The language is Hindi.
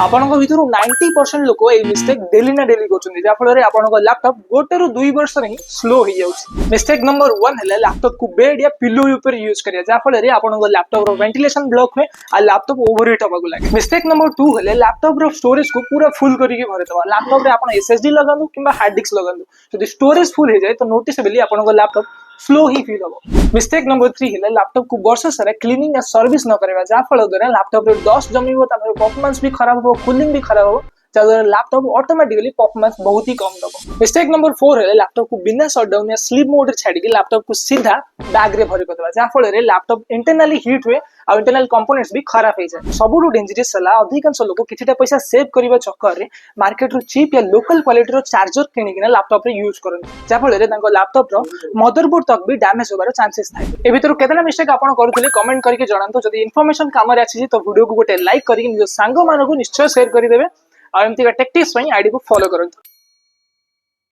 ଆପଣଙ୍କ ଭିତରୁ 90% ଲୋକ ଏଇ ମିଷ୍ଟେକ୍ ଡେଲି ନା ଡେଲି କରୁଛନ୍ତି ଯାହା ଫଳରେ ଆପଣଙ୍କ ଲ୍ୟାପଟପ୍ 1 ରୁ 2 ବର୍ଷରେ ହିଁ ସ୍ଲୋ ହେଇଯାଉଛି। ମିଷ୍ଟେକ୍ नंबर 1 ହେଲେ ଲ୍ୟାପଟପ୍ କୁ ବେଡ୍ या पिलो ଉପରେ यूज କରିବା ଯାହା ଫଳରେ ଆପଣଙ୍କ ଲ୍ୟାପଟପ୍ ର ଭେଣ୍ଟିଲେସନ ବ୍ଲକ୍ ହୁଏ ଆଉ ଲ୍ୟାପଟପ୍ ଓଭରହିଟ୍ ହେବାକୁ ଲାଗେ। ମିଷ୍ଟେକ୍ नंबर 2 ହେଲେ ଲ୍ୟାପଟପ୍ ର ଷ୍ଟୋରେଜ କୁ ପୁରା ଫୁଲ କରିକି ଭରିଦେବା। ଲ୍ୟାପଟପ୍ ରେ ଆପଣ SSD ଲଗାନ୍ତୁ କିମ୍ବା ହାର୍ଡ ଡିସ୍କ ଲଗାନ୍ତୁ, ଯଦି ଷ୍ଟୋରେଜ ଫୁଲ ହେଇଯାଏ ତ ନୋଟିସେबली ଆପଣଙ୍କ ଲ୍ୟାପଟପ୍ स्लो ही फील हो। मिस्टेक नंबर 3 है लैपटॉप को वर्ष सारा क्लीनिंग या सर्विस न करेगा जहाँ फल द्वारा लैपटॉप रे डस्ट जमी हो तापर परफॉर्मेंस भी खराब हो, कूलिंग भी खराब हो, जहाँ लैपटॉप ऑटोमेटिकली परफॉर्मेंस बहुत ही कम दबो। मिस्टेक नंबर 4 है लैपटॉप को बिना शटडाउन या स्लीप मोड रे छाडी के लैपटॉप को सीधा बैग रे भरी करदवा जहाँ फल रे लैपटॉप इंटरनली हीट हुए और इंटरनल कंपोनेंट्स भी खराब हो जाए। सबुठु डेंजरस है अधिकांश लोक किछिटा पैसा सेव करबा चक्कर रे मार्केट रो चीप या लोकल क्वालिटी रो चार्जर किनी के लैपटॉप रे यूज करन जहाँ फल रे तांको लैपटॉप रो मदरबोर्ड तक भी डैमेज होबार चांसेस थाए। ए भितर केतना मिस्टेक आपण करूथले कमेंट करके जणांतो। जदि इन्फॉर्मेशन काम रे आछि तो वीडियो को गोटे लाइक करके निज सांग मानको निश्चय शेयर करि देबे और एमती टेक्टिक्स पई आईडी को फॉलो करंतु।